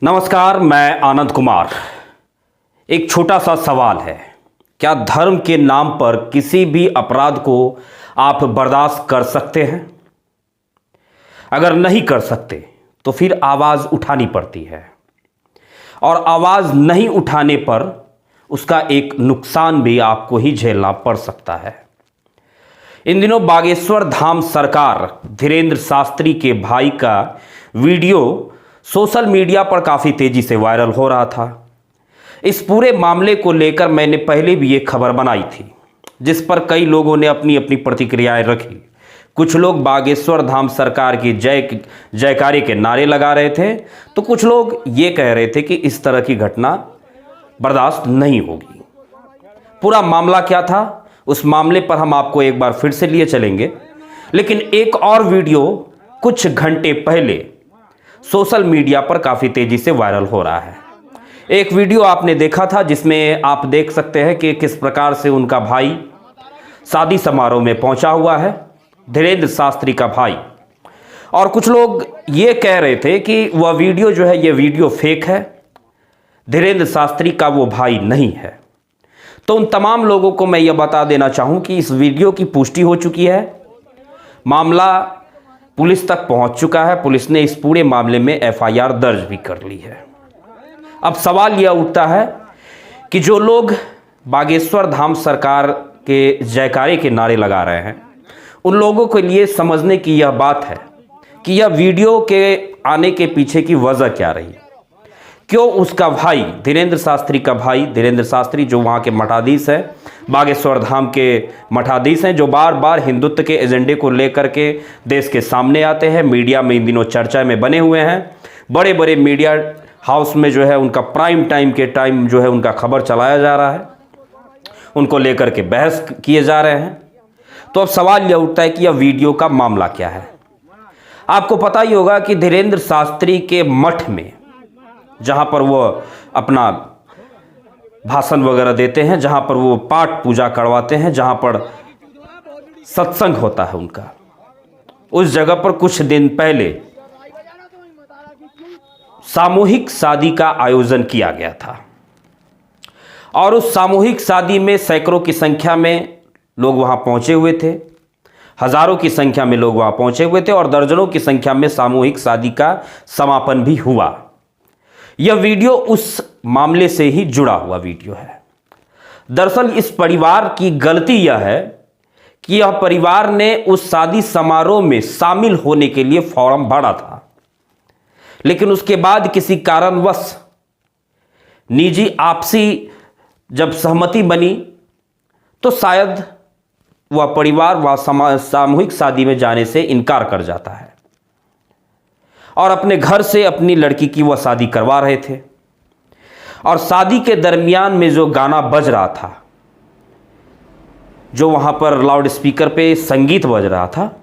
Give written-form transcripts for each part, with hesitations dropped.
नमस्कार, मैं आनंद कुमार। एक छोटा सा सवाल है, क्या धर्म के नाम पर किसी भी अपराध को आप बर्दाश्त कर सकते हैं? अगर नहीं कर सकते तो फिर आवाज़ उठानी पड़ती है, और आवाज़ नहीं उठाने पर उसका एक नुकसान भी आपको ही झेलना पड़ सकता है। इन दिनों बागेश्वर धाम सरकार धीरेंद्र शास्त्री के भाई का वीडियो सोशल मीडिया पर काफ़ी तेज़ी से वायरल हो रहा था। इस पूरे मामले को लेकर मैंने पहले भी एक खबर बनाई थी, जिस पर कई लोगों ने अपनी अपनी प्रतिक्रियाएं रखी। कुछ लोग बागेश्वर धाम सरकार की जयकारे के नारे लगा रहे थे, तो कुछ लोग ये कह रहे थे कि इस तरह की घटना बर्दाश्त नहीं होगी। पूरा मामला क्या था, उस मामले पर हम आपको एक बार फिर से लिए चलेंगे। लेकिन एक और वीडियो कुछ घंटे पहले सोशल मीडिया पर काफ़ी तेज़ी से वायरल हो रहा है। एक वीडियो आपने देखा था जिसमें आप देख सकते हैं कि किस प्रकार से उनका भाई शादी समारोह में पहुंचा हुआ है, धीरेंद्र शास्त्री का भाई। और कुछ लोग ये कह रहे थे कि वह वीडियो जो है, ये वीडियो फेक है, धीरेंद्र शास्त्री का वो भाई नहीं है। तो उन तमाम लोगों को मैं ये बता देना चाहूँ कि इस वीडियो की पुष्टि हो चुकी है, मामला पुलिस तक पहुंच चुका है। पुलिस ने इस पूरे मामले में एफआईआर दर्ज भी कर ली है। अब सवाल यह उठता है कि जो लोग बागेश्वर धाम सरकार के जयकारे के नारे लगा रहे हैं, उन लोगों के लिए समझने की यह बात है कि यह वीडियो के आने के पीछे की वजह क्या रही। क्यों उसका भाई धीरेंद्र शास्त्री का भाई धीरेंद्र शास्त्री, जो वहाँ के मठाधीश हैं, बागेश्वर धाम के मठाधीश हैं, जो बार बार हिंदुत्व के एजेंडे को लेकर के देश के सामने आते हैं, मीडिया में इन दिनों चर्चा में बने हुए हैं। बड़े बड़े मीडिया हाउस में जो है उनका प्राइम टाइम के टाइम जो है उनका खबर चलाया जा रहा है, उनको लेकर के बहस किए जा रहे हैं। तो अब सवाल यह उठता है कि यह वीडियो का मामला क्या है। आपको पता ही होगा कि धीरेंद्र शास्त्री के मठ में, जहाँ पर वो अपना भाषण वगैरह देते हैं, जहाँ पर वो पाठ पूजा करवाते हैं, जहाँ पर सत्संग होता है उनका, उस जगह पर कुछ दिन पहले सामूहिक शादी का आयोजन किया गया था। और उस सामूहिक शादी में सैकड़ों की संख्या में लोग वहाँ पहुँचे हुए थे, हजारों की संख्या में लोग वहाँ पहुँचे हुए थे, और दर्जनों की संख्या में सामूहिक शादी का समापन भी हुआ। यह वीडियो उस मामले से ही जुड़ा हुआ वीडियो है। दरअसल इस परिवार की गलती यह है कि यह परिवार ने उस शादी समारोह में शामिल होने के लिए फॉर्म भरा था, लेकिन उसके बाद किसी कारणवश निजी आपसी जब सहमति बनी तो शायद वह परिवार वह सामूहिक शादी में जाने से इनकार कर जाता है, और अपने घर से अपनी लड़की की वह शादी करवा रहे थे। और शादी के दरमियान में जो गाना बज रहा था, जो वहाँ पर लाउड स्पीकर पे संगीत बज रहा था,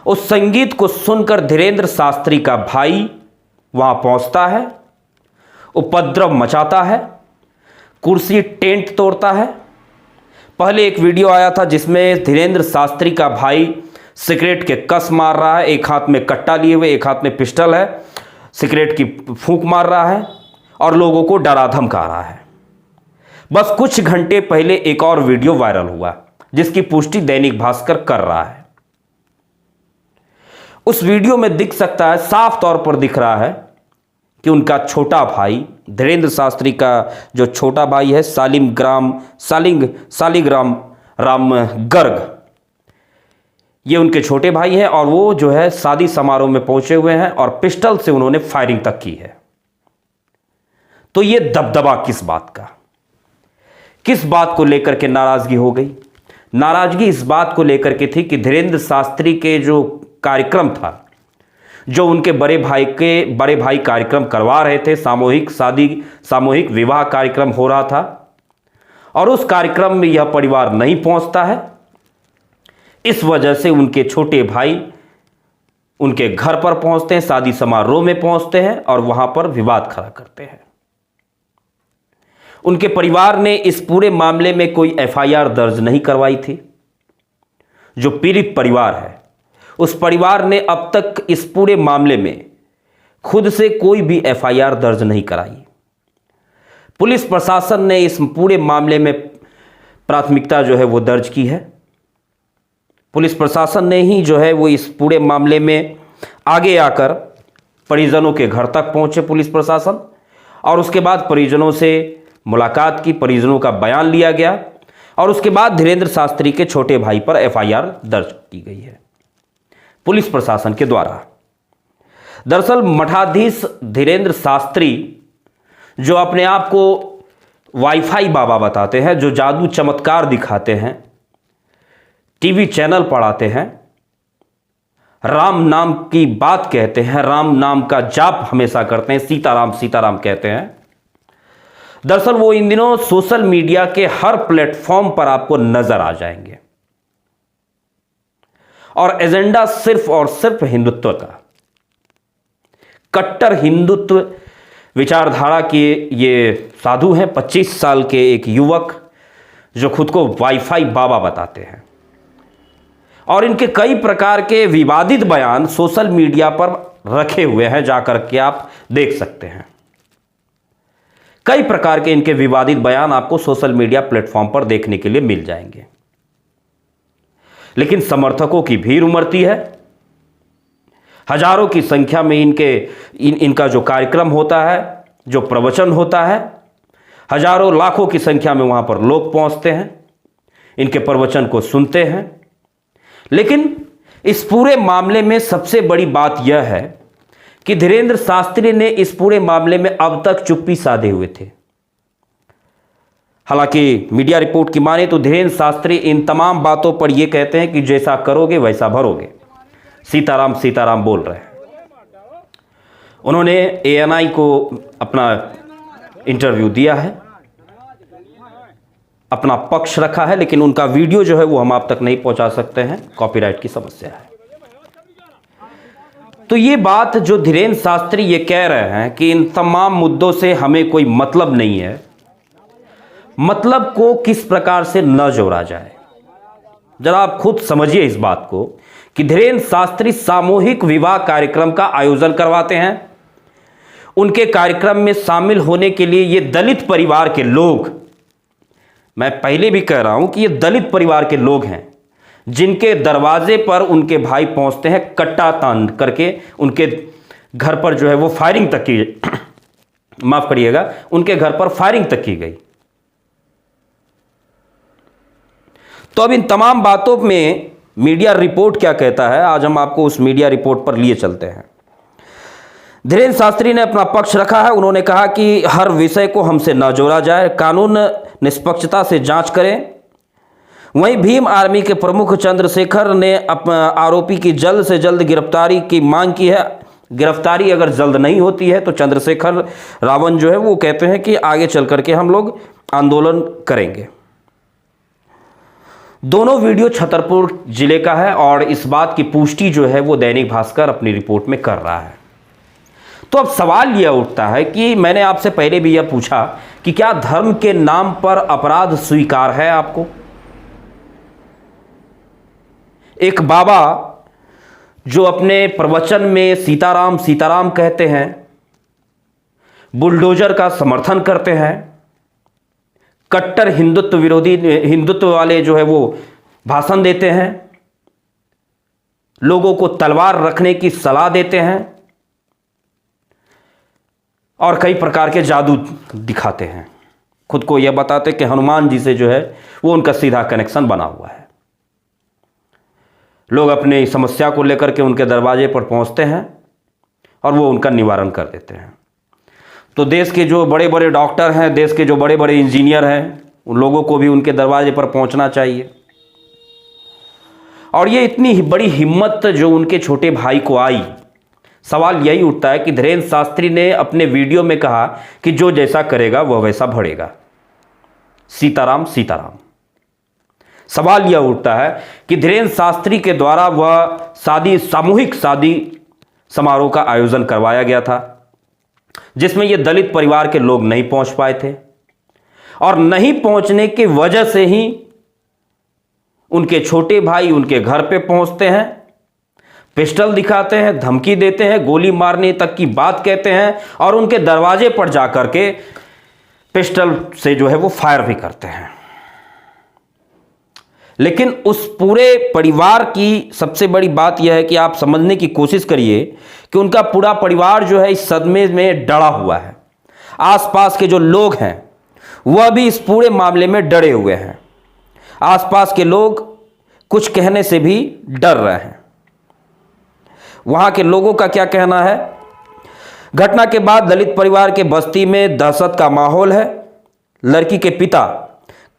उस संगीत को सुनकर धीरेंद्र शास्त्री का भाई वहाँ पहुँचता है, उपद्रव मचाता है, कुर्सी टेंट तोड़ता है। पहले एक वीडियो आया था जिसमें धीरेंद्र शास्त्री का भाई सिगरेट के कस मार रहा है, एक हाथ में कट्टा लिए हुए, एक हाथ में पिस्टल है, सिगरेट की फूंक मार रहा है और लोगों को डरा धमका रहा है। बस कुछ घंटे पहले एक और वीडियो वायरल हुआ, जिसकी पुष्टि दैनिक भास्कर कर रहा है। उस वीडियो में दिख सकता है, साफ तौर पर दिख रहा है कि उनका छोटा भाई धीरेंद्र शास्त्री का जो छोटा भाई है, शालिग्राम राम गर्ग, ये उनके छोटे भाई हैं, और वो जो है शादी समारोह में पहुंचे हुए हैं और पिस्टल से उन्होंने फायरिंग तक की है। तो ये दबदबा किस बात का, किस बात को लेकर के नाराजगी हो गई? नाराजगी इस बात को लेकर के थी कि धीरेंद्र शास्त्री के जो कार्यक्रम था, जो उनके बड़े भाई कार्यक्रम करवा रहे थे, सामूहिक शादी, सामूहिक विवाह कार्यक्रम हो रहा था, और उस कार्यक्रम में यह परिवार नहीं पहुंचता है। इस वजह से उनके छोटे भाई उनके घर पर पहुंचते हैं, शादी समारोह में पहुंचते हैं और वहां पर विवाद खड़ा करते हैं। उनके परिवार ने इस पूरे मामले में कोई एफआईआर दर्ज नहीं करवाई थी। जो पीड़ित परिवार है, उस परिवार ने अब तक इस पूरे मामले में खुद से कोई भी एफआईआर दर्ज नहीं कराई। पुलिस प्रशासन ने इस पूरे मामले में प्राथमिकता जो है वो दर्ज की है। पुलिस प्रशासन ने ही जो है वो इस पूरे मामले में आगे आकर परिजनों के घर तक पहुंचे पुलिस प्रशासन, और उसके बाद परिजनों से मुलाकात की, परिजनों का बयान लिया गया, और उसके बाद धीरेंद्र शास्त्री के छोटे भाई पर एफआईआर दर्ज की गई है पुलिस प्रशासन के द्वारा। दरअसल मठाधीश धीरेंद्र शास्त्री, जो अपने आप को वाईफाई बाबा बताते हैं, जो जादू चमत्कार दिखाते हैं, टीवी चैनल पढ़ाते हैं, राम नाम की बात कहते हैं, राम नाम का जाप हमेशा करते हैं, सीताराम सीताराम कहते हैं। दरअसल वो इन दिनों सोशल मीडिया के हर प्लेटफॉर्म पर आपको नजर आ जाएंगे, और एजेंडा सिर्फ और सिर्फ हिंदुत्व का, कट्टर हिंदुत्व विचारधारा के ये साधु हैं। 25 साल के एक युवक जो खुद को वाईफाई बाबा बताते हैं, और इनके कई प्रकार के विवादित बयान सोशल मीडिया पर रखे हुए हैं, जाकर के आप देख सकते हैं। कई प्रकार के इनके विवादित बयान आपको सोशल मीडिया प्लेटफॉर्म पर देखने के लिए मिल जाएंगे, लेकिन समर्थकों की भीड़ उमड़ती है। हजारों की संख्या में इनका जो कार्यक्रम होता है, जो प्रवचन होता है, हजारों लाखों की संख्या में वहां पर लोग पहुंचते हैं, इनके प्रवचन को सुनते हैं। लेकिन इस पूरे मामले में सबसे बड़ी बात यह है कि धीरेंद्र शास्त्री ने इस पूरे मामले में अब तक चुप्पी साधे हुए थे। हालांकि मीडिया रिपोर्ट की माने तो धीरेंद्र शास्त्री इन तमाम बातों पर यह कहते हैं कि जैसा करोगे वैसा भरोगे, सीताराम सीताराम बोल रहे हैं। उन्होंने एएनआई को अपना इंटरव्यू दिया है, अपना पक्ष रखा है, लेकिन उनका वीडियो जो है वो हम आप तक नहीं पहुंचा सकते हैं, कॉपीराइट की समस्या है। तो ये बात जो धीरेंद्र शास्त्री ये कह रहे हैं कि इन तमाम मुद्दों से हमें कोई मतलब नहीं है, मतलब को किस प्रकार से न जोड़ा जाए, जरा आप खुद समझिए इस बात को कि धीरेंद्र शास्त्री सामूहिक विवाह कार्यक्रम का आयोजन करवाते हैं। उनके कार्यक्रम में शामिल होने के लिए ये दलित परिवार के लोग, मैं पहले भी कह रहा हूं कि ये दलित परिवार के लोग हैं, जिनके दरवाजे पर उनके भाई पहुंचते हैं, कट्टा तान करके उनके घर पर जो है वो फायरिंग तक की माफ करिएगा, उनके घर पर फायरिंग तक की गई। तो अब इन तमाम बातों में मीडिया रिपोर्ट क्या कहता है, आज हम आपको उस मीडिया रिपोर्ट पर लिए चलते हैं। धीरेंद्र शास्त्री ने अपना पक्ष रखा है। उन्होंने कहा कि हर विषय को हमसे न जोड़ा जाए, कानून निष्पक्षता से जांच करें। वहीं भीम आर्मी के प्रमुख चंद्रशेखर ने आरोपी की जल्द से जल्द गिरफ्तारी की मांग की है। गिरफ्तारी अगर जल्द नहीं होती है तो चंद्रशेखर रावण जो है वो कहते हैं कि आगे चल करके हम लोग आंदोलन करेंगे। दोनों वीडियो छतरपुर जिले का है, और इस बात की पुष्टि जो है वो दैनिक भास्कर अपनी रिपोर्ट में कर रहा है। तो अब सवाल यह उठता है कि मैंने आपसे पहले भी यह पूछा कि क्या धर्म के नाम पर अपराध स्वीकार है आपको? एक बाबा जो अपने प्रवचन में सीताराम सीताराम कहते हैं, बुलडोजर का समर्थन करते हैं, कट्टर हिंदुत्व विरोधी, हिंदुत्व वाले जो है वो भाषण देते हैं, लोगों को तलवार रखने की सलाह देते हैं, और कई प्रकार के जादू दिखाते हैं, खुद को यह बताते कि हनुमान जी से जो है वो उनका सीधा कनेक्शन बना हुआ है। लोग अपनी समस्या को लेकर के उनके दरवाजे पर पहुंचते हैं और वो उनका निवारण कर देते हैं। तो देश के जो बड़े बड़े डॉक्टर हैं, देश के जो बड़े बड़े इंजीनियर हैं, उन लोगों को भी उनके दरवाजे पर पहुंचना चाहिए। और ये इतनी बड़ी हिम्मत जो उनके छोटे भाई को आई, सवाल यही उठता है कि धीरेंद्र शास्त्री ने अपने वीडियो में कहा कि जो जैसा करेगा वह वैसा भरेगा, सीताराम सीताराम। सवाल यह उठता है कि धीरेंद्र शास्त्री के द्वारा वह सामूहिक शादी समारोह का आयोजन करवाया गया था, जिसमें ये दलित परिवार के लोग नहीं पहुंच पाए थे, और नहीं पहुंचने की वजह से ही उनके छोटे भाई उनके घर पे पहुंचते हैं, पिस्टल दिखाते हैं, धमकी देते हैं, गोली मारने तक की बात कहते हैं और उनके दरवाजे पर जाकर के पिस्टल से जो है वो फायर भी करते हैं। लेकिन उस पूरे परिवार की सबसे बड़ी बात यह है कि आप समझने की कोशिश करिए कि उनका पूरा परिवार जो है इस सदमे में डरा हुआ है। आसपास के जो लोग हैं वह भी इस पूरे मामले में डरे हुए हैं। आसपास के लोग कुछ कहने से भी डर रहे हैं। वहां के लोगों का क्या कहना है? घटना के बाद दलित परिवार के बस्ती में दहशत का माहौल है। लड़की के पिता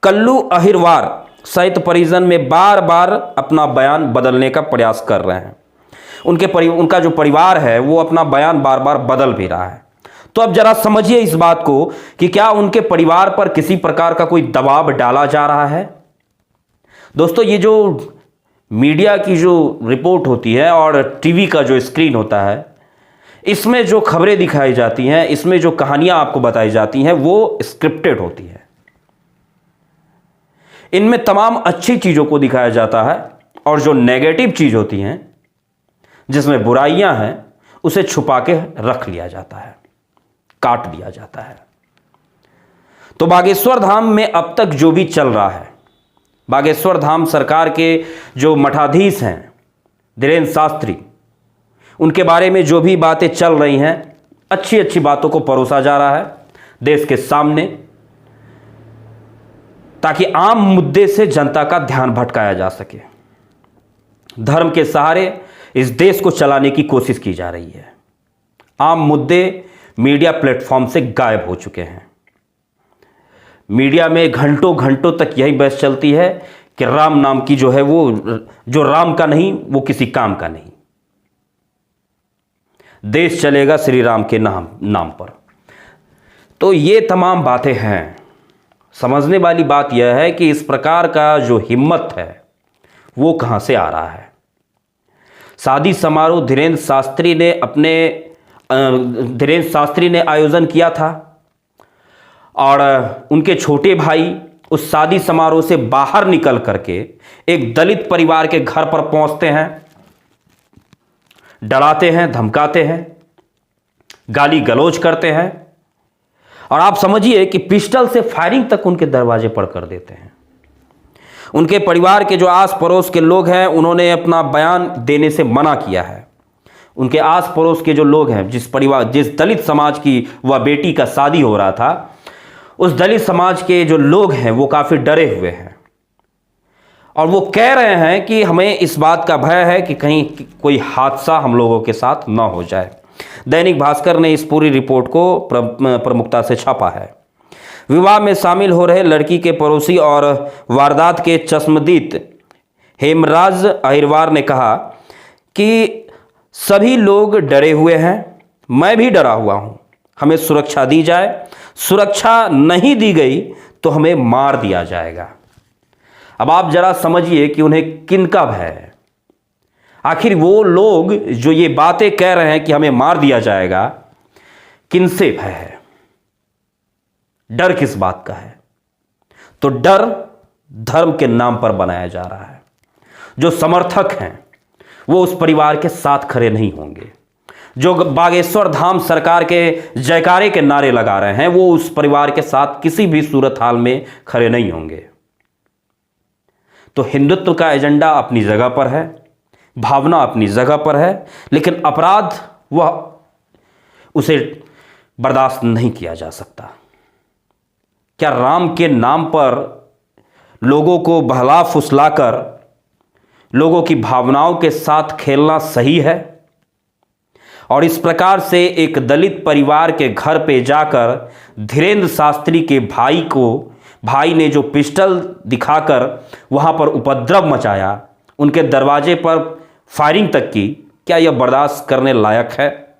कल्लू अहिरवार सहित परिजन में बार बार अपना बयान बदलने का प्रयास कर रहे हैं। उनका जो परिवार है वो अपना बयान बार बार बदल भी रहा है। तो अब जरा समझिए इस बात को कि क्या उनके परिवार पर किसी प्रकार का कोई दबाव डाला जा रहा है? दोस्तों, ये जो मीडिया की जो रिपोर्ट होती है और टीवी का जो स्क्रीन होता है, इसमें जो खबरें दिखाई जाती हैं, इसमें जो कहानियां आपको बताई जाती हैं, वो स्क्रिप्टेड होती है। इनमें तमाम अच्छी चीज़ों को दिखाया जाता है और जो नेगेटिव चीज़ होती हैं, जिसमें बुराइयां हैं, उसे छुपा के रख लिया जाता है, काट दिया जाता है। तो बागेश्वर धाम में अब तक जो भी चल रहा है, बागेश्वर धाम सरकार के जो मठाधीश हैं धीरेन्द्र शास्त्री, उनके बारे में जो भी बातें चल रही हैं, अच्छी अच्छी बातों को परोसा जा रहा है देश के सामने, ताकि आम मुद्दे से जनता का ध्यान भटकाया जा सके। धर्म के सहारे इस देश को चलाने की कोशिश की जा रही है। आम मुद्दे मीडिया प्लेटफॉर्म से गायब हो चुके हैं। मीडिया में घंटों घंटों तक यही बहस चलती है कि राम नाम की जो है वो, जो राम का नहीं वो किसी काम का नहीं। देश चलेगा श्री राम के नाम पर। तो ये तमाम बातें हैं। समझने वाली बात यह है कि इस प्रकार का जो हिम्मत है वो कहां से आ रहा है। शादी समारोह धीरेन्द्र शास्त्री ने आयोजन किया था और उनके छोटे भाई उस शादी समारोह से बाहर निकल करके एक दलित परिवार के घर पर पहुंचते हैं, डराते हैं, धमकाते हैं, गाली गलौज करते हैं और आप समझिए कि पिस्टल से फायरिंग तक उनके दरवाजे पर कर देते हैं। उनके परिवार के जो आस पड़ोस के लोग हैं उन्होंने अपना बयान देने से मना किया है। उनके आस पड़ोस के जो लोग हैं, जिस दलित समाज की वह बेटी का शादी हो रहा था, उस दलित समाज के जो लोग हैं वो काफ़ी डरे हुए हैं और वो कह रहे हैं कि हमें इस बात का भय है कि कहीं कोई हादसा हम लोगों के साथ न हो जाए। दैनिक भास्कर ने इस पूरी रिपोर्ट को प्रमुखता से छापा है। विवाह में शामिल हो रहे लड़की के पड़ोसी और वारदात के चश्मदीद हेमराज अहिरवार ने कहा कि सभी लोग डरे हुए हैं, मैं भी डरा हुआ हूं, हमें सुरक्षा दी जाए, सुरक्षा नहीं दी गई तो हमें मार दिया जाएगा। अब आप जरा समझिए कि उन्हें किनका भय है। आखिर वो लोग जो ये बातें कह रहे हैं कि हमें मार दिया जाएगा, किनसे भय है? डर किस बात का है? तो डर धर्म के नाम पर बनाया जा रहा है। जो समर्थक हैं वो उस परिवार के साथ खड़े नहीं होंगे। जो बागेश्वर धाम सरकार के जयकारे के नारे लगा रहे हैं वो उस परिवार के साथ किसी भी सूरत हाल में खड़े नहीं होंगे। तो हिंदुत्व का एजेंडा अपनी जगह पर है, भावना अपनी जगह पर है, लेकिन अपराध वह उसे बर्दाश्त नहीं किया जा सकता। क्या राम के नाम पर लोगों को बहला फुसलाकर लोगों की भावनाओं के साथ खेलना सही है? और इस प्रकार से एक दलित परिवार के घर पे जाकर धीरेन्द्र शास्त्री के भाई ने जो पिस्टल दिखाकर वहां पर उपद्रव मचाया, उनके दरवाजे पर फायरिंग तक की, क्या यह बर्दाश्त करने लायक है?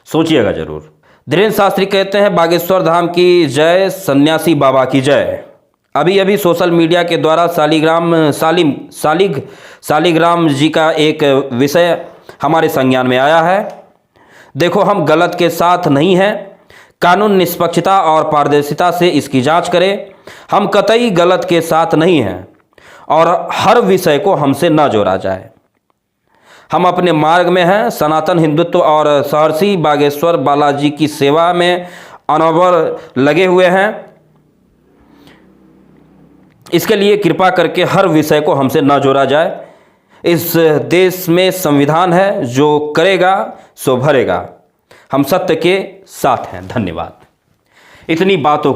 सोचिएगा जरूर। धीरेन्द्र शास्त्री कहते हैं, बागेश्वर धाम की जय, सन्यासी बाबा की जय। अभी अभी सोशल मीडिया के द्वारा सालिग्राम जी का एक विषय हमारे संज्ञान में आया है। देखो, हम गलत के साथ नहीं हैं, कानून निष्पक्षता और पारदर्शिता से इसकी जांच करे। हम कतई गलत के साथ नहीं हैं और हर विषय को हमसे न जोड़ा जाए। हम अपने मार्ग में हैं, सनातन हिंदुत्व और सहर्षि बागेश्वर बालाजी की सेवा में अनवर लगे हुए हैं। इसके लिए कृपा करके हर विषय को हमसे न जोड़ा जाए। इस देश में संविधान है, जो करेगा सो भरेगा। हम सत्य के साथ हैं। धन्यवाद। इतनी बातों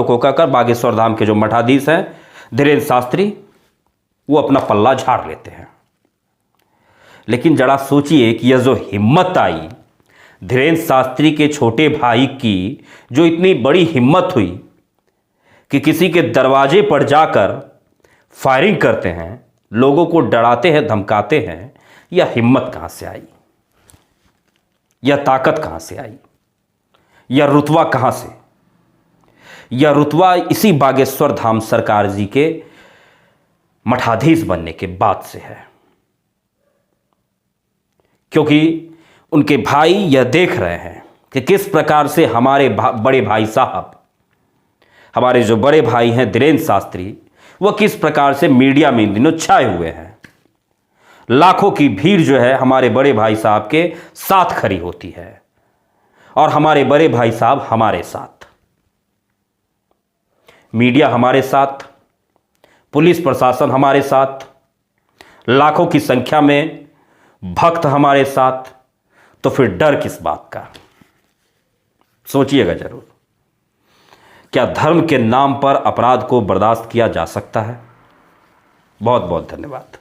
को कहकर बागेश्वर धाम के जो मठाधीश हैं धीरेन्द्र शास्त्री, वो अपना पल्ला झाड़ लेते हैं। लेकिन जरा सोचिए कि यह जो हिम्मत आई धीरेन्द्र शास्त्री के छोटे भाई की, जो इतनी बड़ी हिम्मत हुई कि किसी के दरवाजे पर जाकर फायरिंग करते हैं, लोगों को डराते हैं, धमकाते हैं, यह हिम्मत कहाँ से आई? यह ताकत कहाँ से आई? यह रुतबा कहाँ से? यह रुतबा इसी बागेश्वर धाम सरकार जी के मठाधीश बनने के बाद से है। क्योंकि उनके भाई यह देख रहे हैं कि किस प्रकार से हमारे बड़े भाई साहब, हमारे जो बड़े भाई हैं धीरेन्द्र शास्त्री, वह किस प्रकार से मीडिया में इन दिनों छाए हुए हैं। लाखों की भीड़ जो है हमारे बड़े भाई साहब के साथ खड़ी होती है और हमारे बड़े भाई साहब हमारे साथ, मीडिया हमारे साथ, पुलिस प्रशासन हमारे साथ, लाखों की संख्या में भक्त हमारे साथ। तो फिर डर किस बात का? सोचिएगा जरूर। क्या धर्म के नाम पर अपराध को बर्दाश्त किया जा सकता है? बहुत बहुत धन्यवाद।